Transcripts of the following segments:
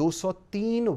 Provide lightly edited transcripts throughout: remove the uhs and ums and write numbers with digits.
203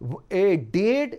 $1.5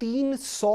300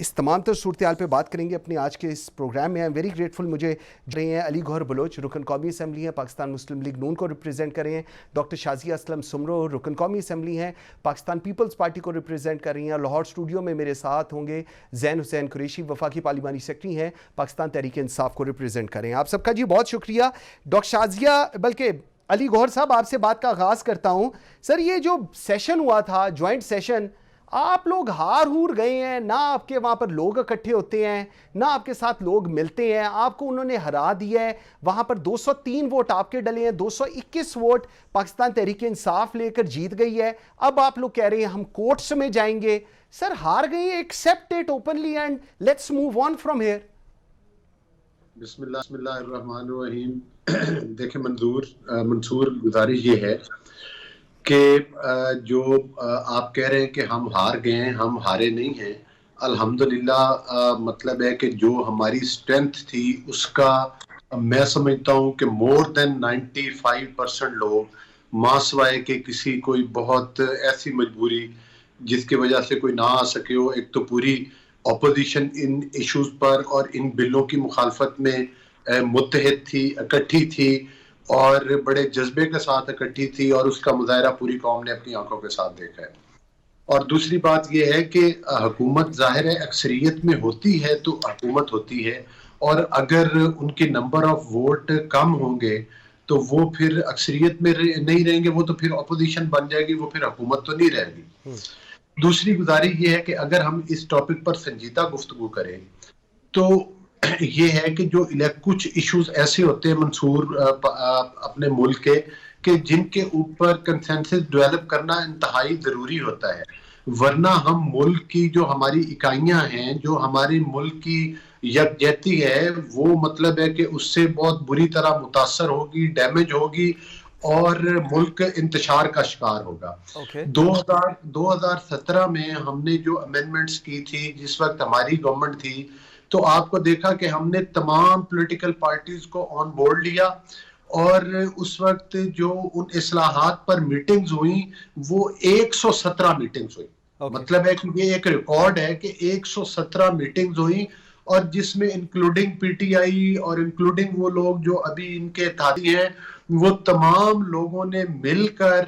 اس تمام تر صورتحال پہ بات کریں گے اپنے آج کے اس پروگرام میں. ویری گریٹفل مجھے رہے ہیں علی گوہر بلوچ، رکن قومی اسمبلی ہیں، پاکستان مسلم لیگ نون کو ریپرزینٹ کر رہے ہیں. ڈاکٹر شازیہ اسلم سمرو رکن قومی اسمبلی ہیں، پاکستان پیپلز پارٹی کو ریپرزینٹ کر رہی ہیں. لاہور اسٹوڈیو میں میرے ساتھ ہوں گے زین حسین قریشی، وفاقی پارلیمانی سیکرٹری ہیں، پاکستان تحریک انصاف کو ریپرزینٹ کر رہے ہیں. آپ سب کا جی بہت شکریہ. ڈاکٹر شازیہ بلکہ علی گوہر صاحب آپ سے بات کا آغاز کرتا ہوں. سر یہ جو سیشن ہوا تھا جوائنٹ سیشن، آپ لوگ ہار ہور گئے ہیں، نہ آپ کے وہاں پر لوگ اکٹھے ہوتے ہیں، نہ آپ کے ساتھ لوگ ملتے ہیں، آپ کو انہوں نے ہرا دیا ہے. وہاں پر 203 ووٹ آپ کے ڈلے ہیں، 221 ووٹ پاکستان تحریک انصاف لے کر جیت گئی ہے. اب آپ لوگ کہہ رہے ہیں ہم کورٹس میں جائیں گے. سر ہار گئے ہیں، accept it openly and let's move on from here. بسم اللہ الرحمن الرحیم. دیکھیں منصور، گزارش یہ ہے کہ جو آپ کہہ رہے ہیں کہ ہم ہار گئے ہیں، ہم ہارے نہیں ہیں. الحمدللہ مطلب ہے کہ جو ہماری اسٹرینتھ تھی اس کا میں سمجھتا ہوں کہ مور دین 95% لوگ ماں سوائے کہ کسی کوئی بہت ایسی مجبوری جس کی وجہ سے کوئی نہ آ سکے ہو. ایک تو پوری اپوزیشن ان ایشوز پر اور ان بلوں کی مخالفت میں متحد تھی، اکٹھی تھی اور بڑے جذبے کے ساتھ اکٹھی تھی، اور اس کا مظاہرہ پوری قوم نے اپنی آنکھوں کے ساتھ دیکھا ہے. اور دوسری بات یہ ہے کہ حکومت ظاہر ہے اکثریت میں ہوتی ہے تو حکومت ہوتی ہے، اور اگر ان کے نمبر آف ووٹ کم ہوں گے تو وہ پھر اکثریت میں نہیں رہیں گے، وہ تو پھر اپوزیشن بن جائے گی، وہ پھر حکومت تو نہیں رہے گی. دوسری گزارش یہ ہے کہ اگر ہم اس ٹاپک پر سنجیدہ گفتگو کریں تو یہ ہے کہ جو کچھ ایشوز ایسے ہوتے ہیں منصور اپنے ملک کے کہ جن کے اوپر کنسنسس ڈیولپ کرنا انتہائی ضروری ہوتا ہے، ورنہ ہم ملک کی جو ہماری اکائیاں ہیں، جو ہماری ملک کی یکجہتی ہے، وہ مطلب ہے کہ اس سے بہت بری طرح متاثر ہوگی، ڈیمیج ہوگی اور ملک انتشار کا شکار ہوگا. 2017 میں ہم نے جو امینڈمنٹس کی تھی، جس وقت ہماری گورنمنٹ تھی، تو آپ کو دیکھا کہ ہم نے تمام پولیٹیکل پارٹیز کو آن بورڈ لیا، اور اس وقت جو ان اصلاحات پر میٹنگز ہوئیں وہ 117 میٹنگز ہوئی. مطلب ہے کہ یہ ایک ریکارڈ ہے کہ 117 میٹنگز ہوئیں، اور جس میں انکلوڈنگ پی ٹی آئی اور انکلوڈنگ وہ لوگ جو ابھی ان کے اتحادی ہیں، وہ تمام لوگوں نے مل کر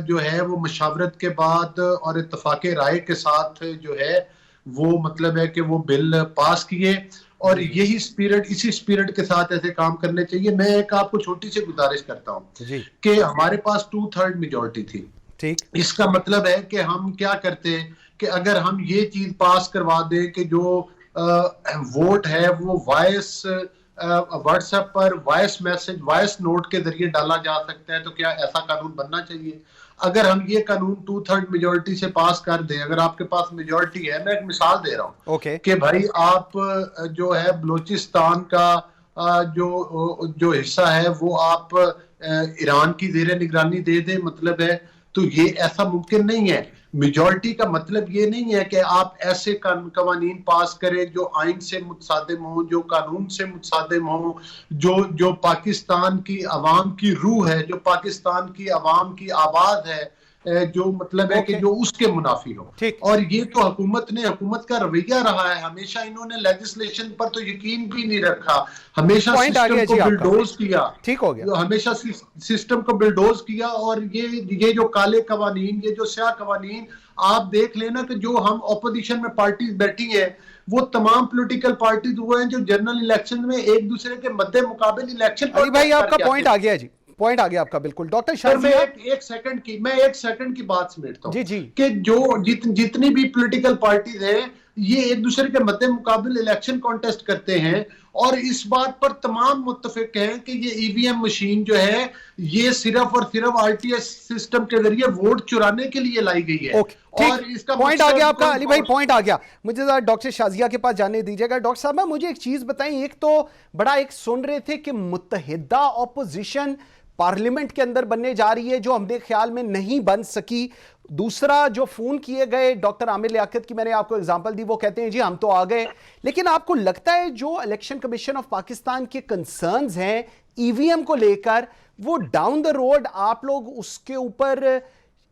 جو ہے وہ مشاورت کے بعد اور اتفاق رائے کے ساتھ جو ہے وہ مطلب ہے کہ وہ بل پاس کیے. اور یہی سپیرٹ، اسی سپیرٹ کے ساتھ ایسے کام کرنے چاہیے. میں ایک آپ کو چھوٹی سی گزارش کرتا ہوں کہ ہمارے پاس 2/3 میجورٹی تھی. اس کا مطلب ہے کہ ہم کیا کرتے کہ اگر ہم یہ چیز پاس کروا دیں کہ جو ووٹ ہے وہ وائس واٹس ایپ پر وائس میسج، وائس نوٹ کے ذریعے ڈالا جا سکتا ہے، تو کیا ایسا قانون بننا چاہیے؟ اگر ہم یہ قانون 2/3 میجورٹی سے پاس کر دیں، اگر آپ کے پاس میجورٹی ہے، میں ایک مثال دے رہا ہوں کہ بھائی آپ جو ہے بلوچستان کا جو حصہ ہے وہ آپ ایران کی زیر نگرانی دے دیں، مطلب ہے تو یہ ایسا ممکن نہیں ہے. میجورٹی کا مطلب یہ نہیں ہے کہ آپ ایسے قوانین پاس کریں جو آئین سے متصادم ہوں، جو قانون سے متصادم ہوں، جو پاکستان کی عوام کی روح ہے، جو پاکستان کی عوام کی آواز ہے، جو مطلب ہے کہ جو اس کے منافی ہو. اور یہ تو حکومت کا رویہ رہا ہے ہمیشہ. انہوں نے لیجسلیشن پر تو یقین بھی نہیں رکھا، ہمیشہ سسٹم کو بلڈوز کیا، ہمیشہ سسٹم کو بلڈوز کیا. اور یہ جو کالے قوانین، یہ جو سیاہ قوانین، آپ دیکھ لینا کہ جو ہم اپوزیشن میں پارٹیز بیٹھی ہیں وہ تمام پولیٹیکل پارٹیز ہوئے ہیں جو جنرل الیکشن میں ایک دوسرے کے مد مقابل الیکشن. علی بھائی آپ کا پوائنٹ آ گیا جی، پوائنٹ آ گیا آپ کا بالکل. ڈاکٹر شازیہ میں ایک سیکنڈ کی بات سمیٹتا ہوں کہ جو جتنی بھی پولیٹیکل پارٹیز ہیں یہ ایک دوسرے کے مد مقابل الیکشن کانٹیسٹ کرتے ہیں، اور اس بات پر تمام متفق ہیں کہ یہ ای وی ایم مشین جو ہے یہ صرف اور صرف آر ٹی ایس سسٹم کے ذریعے ووٹ چرانے کے لیے لائی گئی ہے. اور اس کا پوائنٹ آ گیا آپ کا. علی بھائی پوائنٹ آ گیا. مجھے ڈاکٹر شازیہ کے پاس جانے دیجیے گا. ڈاکٹر صاحب مجھے ایک چیز بتائیں، ایک تو بڑا ایک سن رہے تھے کہ متحدہ اپوزیشن پارلیمنٹ کے اندر بننے جا رہی ہے جو ہم نے خیال میں نہیں بن سکی. دوسرا جو فون کیے گئے ڈاکٹر عامر لیاقت کی میں نے آپ کو اگزامپل دی، وہ کہتے ہیں جی ہم تو آ گئے. لیکن آپ کو لگتا ہے جو الیکشن کمیشن آف پاکستان کے کنسرنز ہیں ای وی ایم کو لے کر، وہ ڈاؤن دا روڈ آپ لوگ اس کے اوپر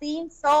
300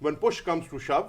when push comes to shove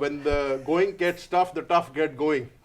when the going gets tough the tough get going,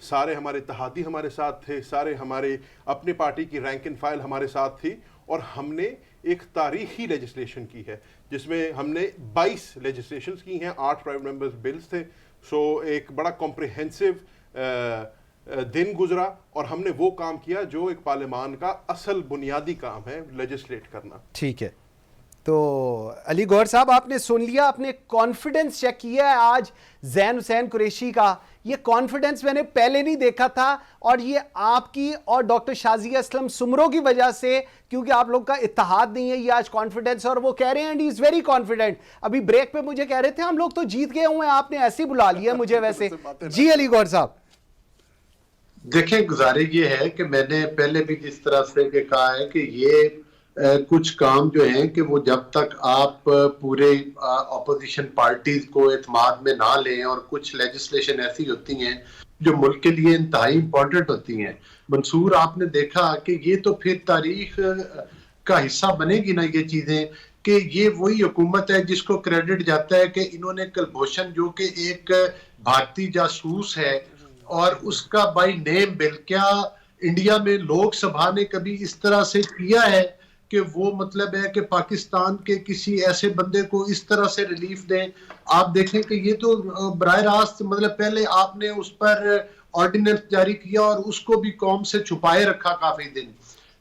سارے ہمارے اتحادی ہمارے ساتھ تھے, سارے ہمارے اپنے پارٹی کی رینک اینڈ فائل ہمارے ساتھ تھی, اور ہم نے ایک تاریخی لیجسلیشن کی ہے جس میں ہم نے 22 لیجسلیشنز کی ہیں, 8 پرائیویٹ ممبرز بلز تھے. سو ایک بڑا کمپریہنسو دن گزرا, اور ہم نے وہ کام کیا جو ایک پارلیمان کا اصل بنیادی کام ہے, لیجسلیٹ کرنا. ٹھیک ہے, تو علی گوہر صاحب آپ نے سن لیا, آپ نے کانفیڈنس چیک کیا ہے آج زین حسین قریشی کا. یہ کانفیڈنس میں نے پہلے نہیں دیکھا تھا, اور یہ آپ کی اور ڈاکٹر شازیہ اسلم سمرو کی وجہ سے, کیونکہ آپ لوگ کا اتحاد نہیں ہے, یہ آج کانفیڈنس. اور وہ کہہ رہے ہیں and he is very confident. ابھی بریک پہ مجھے کہہ رہے تھے ہم لوگ تو جیت گئے ہوئے ہیں, آپ نے ایسے ہی بلا لیا مجھے ویسے. جی علی گوہر صاحب. دیکھیں, گزارش یہ ہے کہ میں نے پہلے بھی جس طرح سے کہا ہے کہ یہ کچھ کام جو ہیں کہ وہ جب تک آپ پورے اپوزیشن پارٹیز کو اعتماد میں نہ لیں, اور کچھ لیجسلیشن ایسی ہوتی ہیں جو ملک کے لیے انتہائی امپورٹنٹ ہوتی ہیں. منصور, آپ نے دیکھا کہ یہ تو پھر تاریخ کا حصہ بنے گی نا یہ چیزیں, کہ یہ وہی حکومت ہے جس کو کریڈٹ جاتا ہے کہ انہوں نے کلبھوشن جو کہ ایک بھارتی جاسوس ہے, اور اس کا بائی نیم بل, کیا انڈیا میں لوک سبھا نے کبھی اس طرح سے کیا ہے کہ وہ مطلب ہے کہ پاکستان کے کسی ایسے بندے کو اس طرح سے ریلیف دیں؟ آپ دیکھیں کہ یہ تو براہ راست مطلب پہلے آپ نے اس پر آرڈیننس جاری کیا اور اس کو بھی قوم سے چھپائے رکھا کافی دن,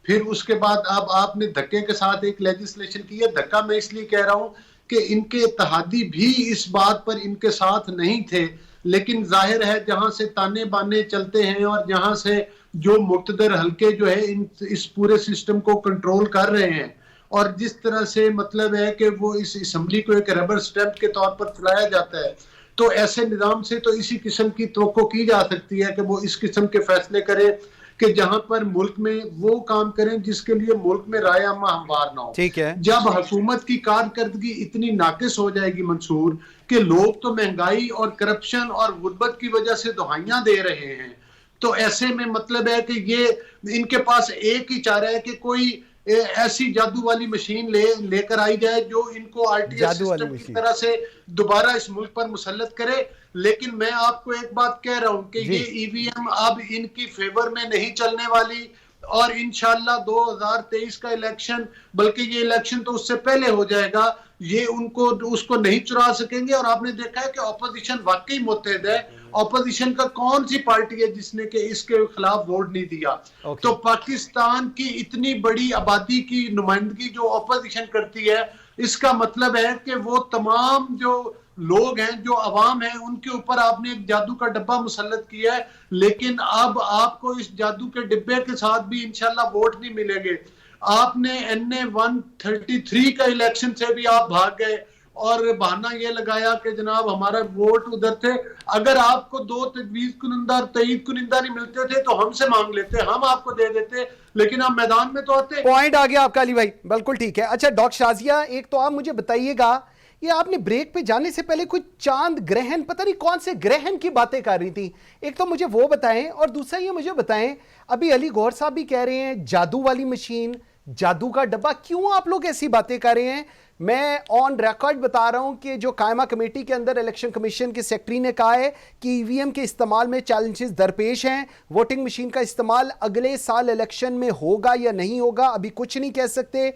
پھر اس کے بعد اب آپ نے دھکے کے ساتھ ایک لیجسلیشن کی ہے. دھکا میں اس لیے کہہ رہا ہوں کہ ان کے اتحادی بھی اس بات پر ان کے ساتھ نہیں تھے, لیکن ظاہر ہے جہاں سے تانے بانے چلتے ہیں اور جہاں سے جو مقتدر حلقے جو ہے اس پورے سسٹم کو کنٹرول کر رہے ہیں, اور جس طرح سے مطلب ہے کہ وہ اس اسمبلی کو ایک ربر سٹیمپ کے طور پر چلایا جاتا ہے, تو ایسے نظام سے تو اسی قسم کی توقع کی جا سکتی ہے کہ وہ اس قسم کے فیصلے کرے کہ جہاں پر ملک میں وہ کام کریں جس کے لیے ملک میں رائے عامہ ہموار نہ ہو. ٹھیک ہے, جب حکومت کی کارکردگی اتنی ناقص ہو جائے گی منصور کہ لوگ تو مہنگائی اور کرپشن اور غربت کی وجہ سے دہائیاں دے رہے ہیں, تو ایسے میں مطلب ہے کہ یہ ان کے پاس ایک ہی چارہ ہے کہ کوئی ایسی جادو والی مشین لے کر آئی جائے جو ان کو آر ٹی ایس سسٹم کی طرح سے دوبارہ اس ملک پر مسلط کرے. لیکن میں آپ کو ایک بات کہہ رہا ہوں کہ یہ ای وی ایم اب ان کی فیور میں نہیں چلنے والی, اور انشاءاللہ 2023 کا الیکشن, بلکہ یہ الیکشن تو اس سے پہلے ہو جائے گا, یہ ان کو اس کو نہیں چرا سکیں گے. اور آپ نے دیکھا ہے کہ اپوزیشن واقعی متحد ہے. اپوزیشن کا کون سی پارٹی ہے جس نے کہ اس کے خلاف ووٹ نہیں دیا؟ تو پاکستان کی اتنی بڑی آبادی کی نمائندگی جو اپوزیشن کرتی ہے, اس کا مطلب ہے کہ وہ تمام جو لوگ ہیں, جو عوام ہیں, ان کے اوپر آپ نے ایک جادو کا ڈبہ مسلط کیا ہے. لیکن اب آپ کو اس جادو کے ڈبے کے ساتھ بھی انشاءاللہ ووٹ نہیں ملیں گے. آپ نے NA-133 کا الیکشن سے بھی آپ بھاگ گئے اور بہانہ یہ لگایا کہ جناب ہمارا ووٹ ادھر تھے. اگر آپ کو 2 تجویز کنندہ اور تائید کنندہ نہیں ملتے تھے تو ہم سے مانگ لیتے, ہم آپ کو دے دیتے, لیکن آپ میدان میں تو آتے. پوائنٹ آ گیا آپ کا علی بھائی, بالکل ٹھیک ہے. اچھا ڈاکٹر شازیہ, ایک تو آپ مجھے بتائیے گا, یہ آپ نے بریک پہ جانے سے پہلے کچھ چاند گرہن, پتہ نہیں کون سے گرہن کی باتیں کر رہی تھی, ایک تو مجھے وہ بتائیں, اور دوسرا یہ مجھے بتائیں, ابھی علی گوہر صاحب بھی کہہ رہے ہیں جادو والی مشین, جادو کا ڈبہ, کیوں آپ لوگ ایسی باتیں کر رہے ہیں؟ میں آن ریکارڈ بتا رہا ہوں کہ جو قائمہ کمیٹی کے اندر الیکشن کمیشن کے سیکٹری نے کہا ہے کہ ای وی ایم کے استعمال میں چیلنجز درپیش ہیں, ووٹنگ مشین کا استعمال اگلے سال الیکشن میں ہوگا یا نہیں ہوگا ابھی کچھ نہیں کہہ سکتے.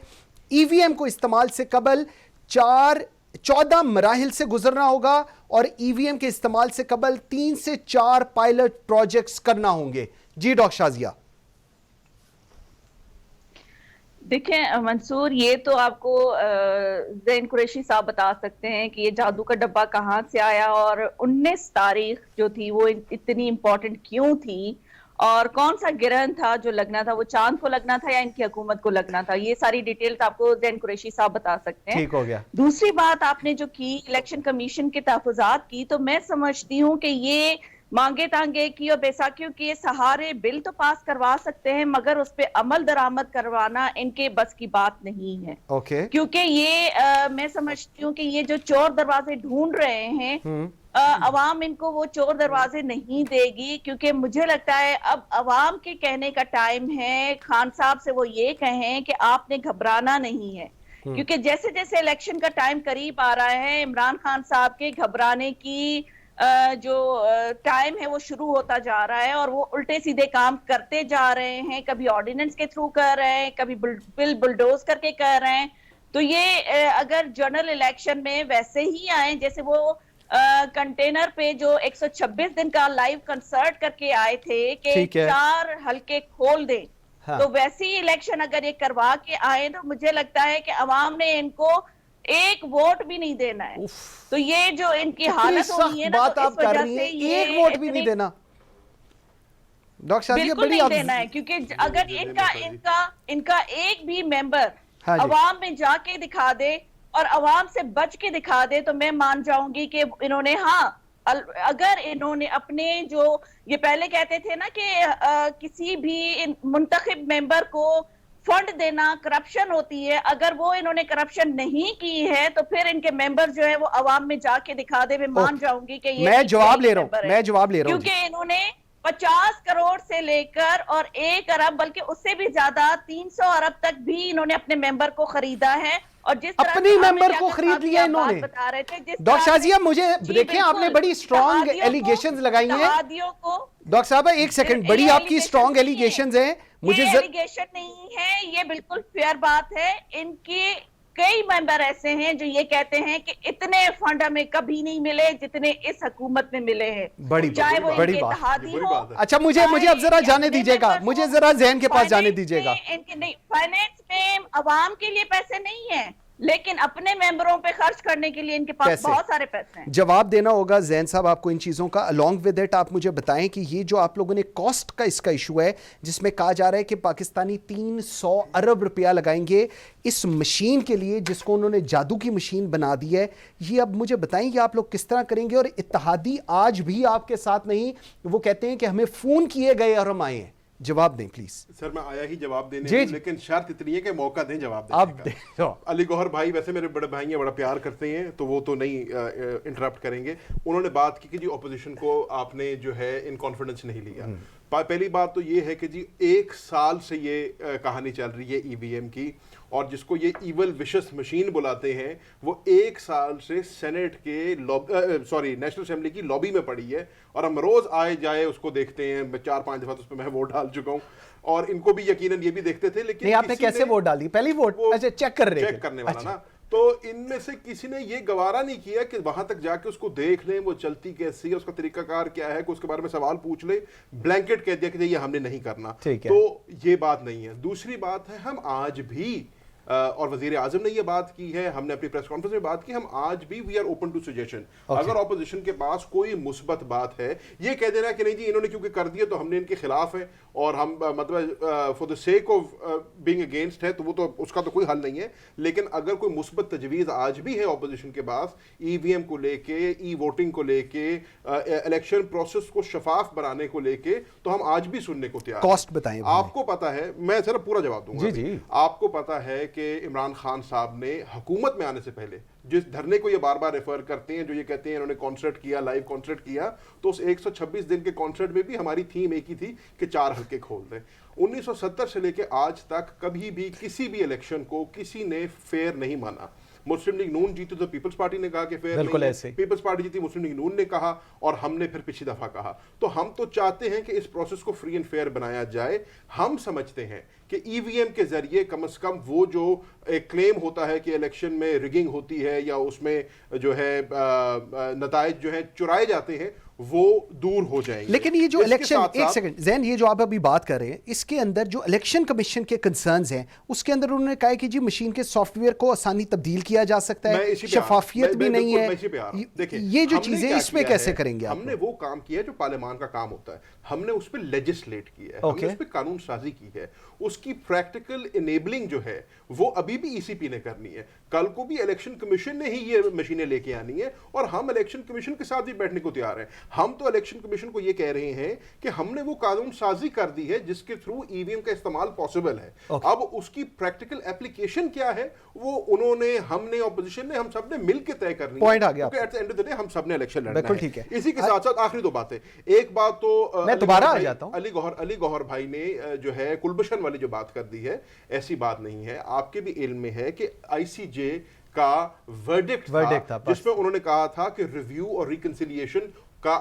ای وی ایم کو استعمال سے قبل 14 مراحل سے گزرنا ہوگا, اور ای وی ایم کے استعمال سے قبل 3 سے 4 پائلٹ پروجیکٹس کرنا ہوں گے. جی ڈاکٹر شازیہ. دیکھیں منصور, یہ تو آپ کو زین قریشی صاحب بتا سکتے ہیں کہ یہ جادو کا ڈبہ کہاں سے آیا, اور 19 تاریخ جو تھی وہ اتنی امپورٹنٹ کیوں تھی, اور کون سا گرہن تھا جو لگنا تھا, وہ چاند کو لگنا تھا یا ان کی حکومت کو لگنا تھا. یہ ساری ڈیٹیلز آپ کو زین قریشی صاحب بتا سکتے ہیں. ٹھیک ہو گیا. دوسری بات آپ نے جو کی الیکشن کمیشن کے تحفظات کی, تو میں سمجھتی ہوں کہ یہ مانگے تانگے کی اور بیساکھیوں کی یہ سہارے بل تو پاس کروا سکتے ہیں, مگر اس پہ عمل درآمد کروانا ان کے بس کی بات نہیں ہے. کیونکہ یہ میں سمجھتی ہوں کہ یہ جو چور دروازے ڈھونڈ رہے ہیں, عوام ان کو وہ چور دروازے نہیں دے گی, کیونکہ مجھے لگتا ہے اب عوام کے کہنے کا ٹائم ہے. خان صاحب سے وہ یہ کہیں کہ آپ نے گھبرانا نہیں ہے, کیونکہ جیسے جیسے الیکشن کا ٹائم قریب آ رہا ہے, عمران خان صاحب کے گھبرانے کی جو ٹائم ہے وہ شروع ہوتا جا رہا ہے اور وہ الٹے سیدھے کام کرتے جا رہے ہیں. کبھی آرڈیننس کے تھرو کر رہے ہیں, کبھی بل بلڈوز کر کے کر رہے ہیں. تو یہ اگر جنرل الیکشن میں ویسے ہی آئیں جیسے وہ کنٹینر پہ جو 126 دن کا لائیو کنسرٹ کر کے آئے تھے کہ 4 حلقے کھول دیں, تو ویسی الیکشن اگر یہ کروا کے آئے تو مجھے لگتا ہے کہ عوام نے ان کو ایک ووٹ بھی نہیں دینا ہے. تو یہ جو ان کی حالت ہوئی ہے نا, تو اس وجہ سے ایک ووٹ بھی نہیں دینا بالکل نہیں دینا ہے, کیونکہ اگر ان کا ایک بھی ممبر عوام میں جا کے دکھا دے اور عوام سے بچ کے دکھا دے تو میں مان جاؤں گی کہ انہوں نے, اگر انہوں نے اپنے جو یہ پہلے کہتے تھے نا کہ کسی بھی منتخب ممبر کو فنڈ دینا کرپشن ہوتی ہے, اگر وہ انہوں نے کرپشن نہیں کی ہے تو پھر ان کے ممبر جو ہے وہ عوام میں جا کے دکھا دے. میں مان جاؤں گی کہ یہ میں جواب لے رہا ہوں کیونکہ انہوں نے 50 کروڑ سے لے کر اور 1 ارب بلکہ اس سے بھی زیادہ 300 ارب تک بھی انہوں نے اپنے ممبر کو خریدا ہے. اور جس طرح اپنی ممبر کو خرید لیا انہوں نے. ڈاکٹر شازیہ مجھے دیکھیں, آپ نے بڑی سٹرونگ ایلیگیشنز لگائی ہیں. ڈاکٹر صاحب ایک سیکنڈ, بڑی آپ کی سٹرونگ ایلیگیشنز ہیں. مجھے ایلیگیشن نہیں ہے, یہ بالکل فیئر بات ہے. ان کے کئی ممبر ایسے ہیں جو یہ کہتے ہیں کہ اتنے فنڈ ہمیں کبھی نہیں ملے جتنے اس حکومت میں ملے ہیں, چاہے وہ ان کے اتحادی ہو. اچھا مجھے اب ذرا جانے دیجیے گا, مجھے ذرا ذہن کے پاس جانے دیجیے گا. فائنینس میں عوام کے لیے پیسے نہیں ہیں, لیکن اپنے ممبروں پہ خرچ کرنے کے لیے ان کے پاس بہت سارے پیسے ہیں. جواب دینا ہوگا زین صاحب آپ کو ان چیزوں کا. along with it آپ مجھے بتائیں کہ یہ جو آپ لوگوں نے کاسٹ کا اس کا ایشو ہے جس میں کہا جا رہا ہے کہ پاکستانی 300 ارب روپیہ لگائیں گے اس مشین کے لیے جس کو انہوں نے جادو کی مشین بنا دی ہے, یہ اب مجھے بتائیں یہ آپ لوگ کس طرح کریں گے؟ اور اتحادی آج بھی آپ کے ساتھ نہیں, وہ کہتے ہیں کہ ہمیں فون کیے گئے اور ہم آئے ہیں. جواب دیں پلیز. سر میں آیا ہی جواب دینے, لیکن شرط اتنی ہے کہ موقع دیں جواب دینے کا. علی گوہر بھائی ویسے میرے بڑے بھائی ہیں, بڑا پیار کرتے ہیں, تو وہ تو نہیں انٹرپٹ کریں گے. انہوں نے بات کی کہ جی اپوزیشن کو آپ نے جو ہے ان کانفیڈنس نہیں لیا. پہلی بات تو یہ ہے کہ جی 1 سال سے یہ کہانی چل رہی ہے ای وی ایم کی, اور جس کو یہ ایول وشس مشین بلاتے ہیں وہ 1 سال سے سینٹ کے نیشنل اسمبلی کی لابی میں پڑی ہے, اور ہم روز آئے جائے اس کو دیکھتے ہیں. 4-5 دفعہ اس پہ میں ووٹ ڈال چکا ہوں, اور ان کو بھی یقیناً یہ بھی دیکھتے تھے. لیکن نہیں, آپ نے کیسے ووٹ ڈال دی؟ پہلی ووٹ چیک کرنے والا نا. تو ان میں سے کسی نے یہ گوارا نہیں کیا کہ وہاں تک جا کے اس کو دیکھ لیں وہ چلتی کیسی ہے, اس کا طریقہ کار کیا ہے, کہ اس کے بارے میں سوال پوچھ لیں. بلینکٹ کہہ دیا کہ یہ ہم نے نہیں کرنا, تو یہ بات نہیں ہے. دوسری بات ہے, ہم آج بھی, اور وزیر اعظم نے یہ بات کی ہے, ہم نے اپنی پریس کانفرنس میں بات کی, ہم آج بھی we are open to suggestion. اگر اپوزیشن کے پاس کوئی مثبت بات ہے, یہ کہہ دینا کہ نہیں جی انہوں نے کیونکہ کر دیا تو ہم نے ان کے خلاف ہے اور ہم مطلب for the sake of being against ہے, تو وہ تو اس کا تو کوئی حل نہیں ہے. لیکن اگر کوئی مثبت تجویز آج بھی ہے اپوزیشن کے پاس ای وی ایم کو لے کے, ای ووٹنگ کو لے کے, الیکشن پروسیس کو شفاف بنانے کو لے کے, تو ہم آج بھی سننے کو تیار ہیں. کاسٹ بتائیں. آپ کو پتا ہے, میں صرف پورا جواب دوں گا. آپ کو پتا ہے کہ عمران خان صاحب نے حکومت میں آنے سے پہلے جس دھرنے کو یہ بار بار ریفر کرتے ہیں, جو یہ کہتے ہیں انہوں نے کانسرٹ کیا, لائیو کانسرٹ کیا, تو اس 126 دن کے کانسرٹ میں بھی ہماری تھیم ایک ہی تھی کہ 4 حلقے کھول دیں. 1970 سے لے کے آج تک کبھی بھی کسی بھی الیکشن کو کسی نے فیئر نہیں مانا. مسلم لیگ نون جیتی تو پیپلز پارٹی نے کہا کہ فیئر نہیں ہے, پیپلز پارٹی جیتی مسلم لیگ نون نے کہا, اور ہم نے پھر پچھلی دفعہ کہا. تو ہم تو چاہتے ہیں کہ اس پروسیس کو فری اینڈ فیئر بنایا جائے. ہم سمجھتے ہیں کہ ای وی ایم کے ذریعے کم از کم وہ جو ایک کلیم ہوتا ہے کہ الیکشن میں ریگنگ ہوتی ہے یا اس میں جو ہے نتائج جو ہیں چرائے جاتے ہیں, وہ دور ہو جائیں گے. لیکن یہ جو الیکشن, ایک سیکنڈ زین, یہ جو آپ ابھی بات کر رہے ہیں اس کے اندر جو الیکشن کمیشن کے کنسرنز ہیں اس کے اندر انہوں نے کہا کہ جی مشین کے سافٹ ویئر کو آسانی تبدیل کیا جا سکتا ہے, شفافیت بھی نہیں ہے. یہ جو چیزیں اس میں کیسے کریں گے؟ ہم نے وہ کام کیا ہے جو پارلیمان کا کام ہوتا ہے, ہم نے اس پہ لیجسلیٹ کیا ہے, ہم نے اس پہ قانون سازی کی ہے. اس کی پریکٹیکل انیبلنگ جو ہے وہ ابھی بھی ای سی پی نے کرنی ہے. کل کو بھی الیکشن کمیشن نے ہی یہ مشینیں لے کے آنی ہے, اور ہم الیکشن کمیشن کے ساتھ بھی بیٹھنے کو تیار ہیں. ہم تو الیکشن کمیشن کو یہ کہہ رہے ہیں کہ ہم نے وہ قانون سازی کر دی ہے جس کے تھرو ای وی ایم کا استعمال پاسبل ہے. اب اس کی پریکٹیکل اپلیکیشن کیا ہے وہ انہوں نے, ہم نے, اپوزیشن نے, ہم سب نے مل کے طے کرنی ہے. پوائنٹ آ گیا, at the end of the day ہم سب نے الیکشن لڑنا ہے. اسی کے ساتھ ساتھ آخری 2 باتیں. ایک بات تو میں دوبارہ آ جاتا ہوں, علی گوہر بھائی نے جو ہے کلبھشن والی جو بات کر دی ہے, ایسی بات نہیں ہے. آپ کے بھی علم میں ہے کہ آئی سی جے کا ورڈکٹ تھا جس میں انہوں نے کہا تھا کہ ریویو اور ریکنسیلیشن کا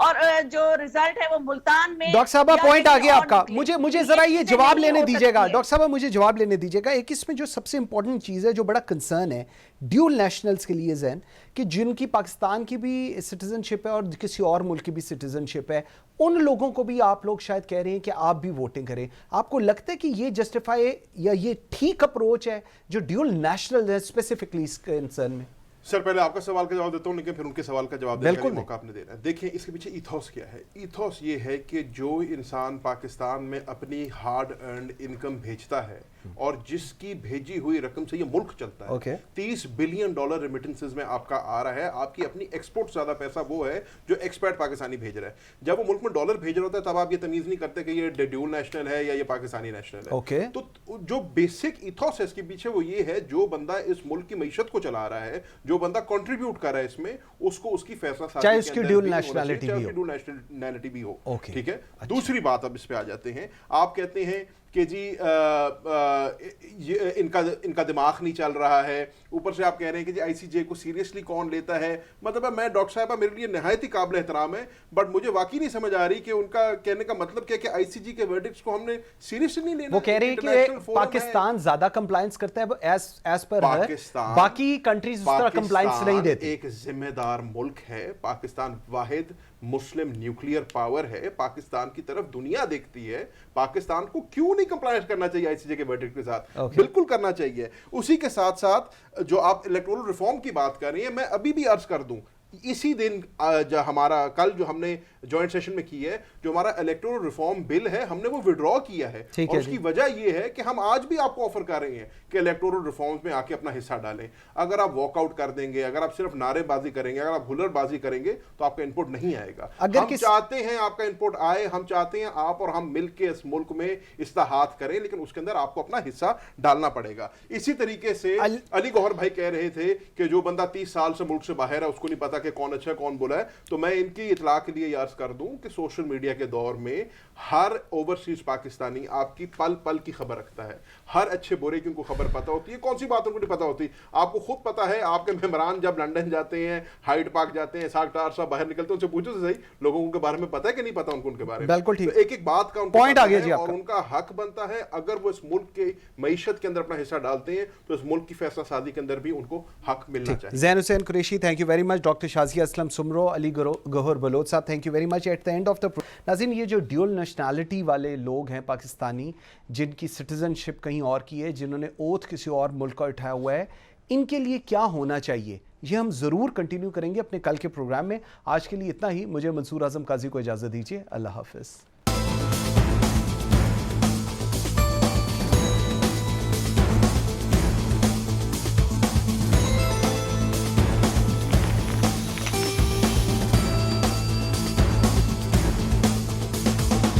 اور جو رزلٹ ہے وہ ملتان میں ڈاکٹر صاحبہ پوائنٹ آ گیا آپ کا. مجھے ذرا یہ جواب لینے دیجیے گا ڈاکٹر صاحبہ, مجھے جواب لینے دیجیے گا. ایک اس میں جو سب سے امپورٹنٹ چیز ہے, جو بڑا کنسرن ہے ڈیول نیشنلز کے لیے ذہن, کہ جن کی پاکستان کی بھی سٹیزن شپ ہے اور کسی اور ملک کی بھی سٹیزن شپ ہے, ان لوگوں کو بھی آپ لوگ شاید کہہ رہے ہیں کہ آپ بھی ووٹنگ کریں. آپ کو لگتا ہے کہ یہ جسٹیفائی یا یہ ٹھیک اپروچ ہے جو ڈیول نیشنل ہے اسپیسیفکلی اس کنسرن میں؟ سر پہلے آپ کا سوال کا جواب دیتا ہوں, لیکن پھر ان کے سوال کا جواب دینے کا موقع آپ نے دینا ہے. دیکھیں اس کے پیچھے ایتھوس کیا ہے. ایتھوس یہ ہے کہ جو انسان پاکستان میں اپنی ہارڈ ارنڈ انکم بھیجتا ہے اور جس کی بھیجی ہوئی رقم سے یہ ملک چلتا ہے, $30 بلین ریمیٹنسز میں آپ کا آ رہا ہے. آپ کی اپنی ایکسپورٹ زیادہ پیسہ وہ ہے جو ایکسپیٹ پاکستانی بھیج رہا ہے. جب وہ ملک میں ڈالر بھیج رہا ہوتا ہے تب آپ یہ تمیز نہیں کرتے کہ یہ ڈیول نیشنل ہے یا یہ پاکستانی نیشنل ہے. تو جو بیسک ایتھوس ہے اس کے پیچھے وہ یہ ہے, جو بندہ اس ملک کی معیشت کو چلا رہا ہے, جو بندہ کنٹریبیوٹ کر رہا ہے اس میں, اس کو اس کی فیصلہ سازی چاہے اس کی ڈیول نیشنلٹی بھی ہو. ٹھیک ہے. دوسری بات اب اس پہ آ جاتے ہیں. آپ کہتے ہیں کہ جی ان کا دماغ نہیں چل رہا ہے, اوپر سے آپ کہہ رہے ہیں کہ جی آئی سی جے کو سیریسلی کون لیتا ہے. مطلب میں ڈاکٹر صاحبہ میرے لیے نہایت ہی قابل احترام ہے, بٹ مجھے واقعی نہیں سمجھ آ رہی کہ ان کا کہنے کا مطلب کیا کہ آئی سی جی کے ورڈکٹس کو ہم نے سیریسلی نہیں لینا. وہ کہہ رہے ہیں کہ پاکستان زیادہ کمپلائنس کرتا ہے ایز پر پاکستان, باقی کنٹریز اس طرح کمپلائنس نہیں دیتی. ایک ذمہ دار ملک ہے پاکستان, واحد مسلم نیوکلیئر پاور ہے. پاکستان کی طرف دنیا دیکھتی ہے. پاکستان کو کیوں نہیں کمپلائنس کرنا چاہیے آئی سی جے کے ورڈکٹ کے ساتھ؟ بالکل کرنا چاہیے. اسی کے ساتھ ساتھ جو آپ الیکٹورل ریفارم کی بات کر رہی ہیں, میں ابھی بھی عرض کر دوں, اسی دن جو ہمارا کل جو ہم نے جوائنٹ سیشن میں کی ہے, جو ہمارا الیکٹورل ریفارم بل ہے ہم نے وہ وڈرا کیا ہے. اور اس کی وجہ یہ ہے کہ ہم آج بھی آپ کو آفر کر رہے ہیں کہ الیکٹورل ریفارمز میں آ کے اپنا حصہ ڈالیں. اگر آپ واک آؤٹ کر دیں گے, اگر آپ صرف نعرے بازی کریں گے, اگر آپ ہلر بازی کریں گے تو آپ کا انپوٹ نہیں آئے گا. ہم چاہتے ہیں آپ کا انپوٹ آئے, ہم چاہتے ہیں آپ اور ہم مل کے اس ملک میں اصلاحات کریں, لیکن اس کے اندر آپ کو اپنا حصہ ڈالنا پڑے گا. اسی طریقے سے علی گوہر بھائی کہہ رہے تھے کہ جو بندہ 30 سال سے ملک سے باہر ہے اس کو نہیں پتا کہ کون اچھا کون برا ہے. تو میں ان کی اطلاع کے لیے عرض کر دوں کہ سوشل میڈیا کے دور میں ہر اوورسیز پاکستانی آپ کی پل پل کی خبر رکھتا ہے. ہر اچھے برے کی ان کو خبر پتہ ہوتی ہے. کون سی بات ان کو نہیں پتہ ہوتی؟ آپ کو خود پتہ ہے, آپ کے ممبران جب لنڈن جاتے ہیں, ہائیڈ پارک جاتے ہیں, اسحاق ڈار صاحب باہر نکلتے ہیں, ان سے پوچھو تو صحیح لوگوں کے بارے میں پتہ ہے کہ نہیں پتہ ان کو ان کے بارے میں. بالکل ٹھیک. ایک ایک بات کا ان کو پتہ ہے اور ان کا حق بنتا ہے. اگر وہ اس ملک کی معیشت کے اندر اپنا حصہ ڈالتے ہیں تو اس ملک کی فیصلہ سازی کے اندر بھی ان کو حق ملنا چاہیے. Zain Hussain Qureshi, thank you very much. Doctor Shazia Aslam Soomro, Ali Gohar Baloch sahib, thank you very much. At the end of the ناظرین, یہ جو ڈیول نیشنلٹی والے لوگ ہیں پاکستانی, جن کی سٹیزن شپ کہیں اور کی ہے, جنہوں نے اوتھ کسی اور ملک کا اٹھایا ہوا ہے, ان کے لیے کیا ہونا چاہیے, یہ ہم ضرور کنٹینیو کریں گے اپنے کل کے پروگرام میں. آج کے لیے اتنا ہی. مجھے منصور اعظم قاضی کو اجازت دیجیے. اللہ حافظ.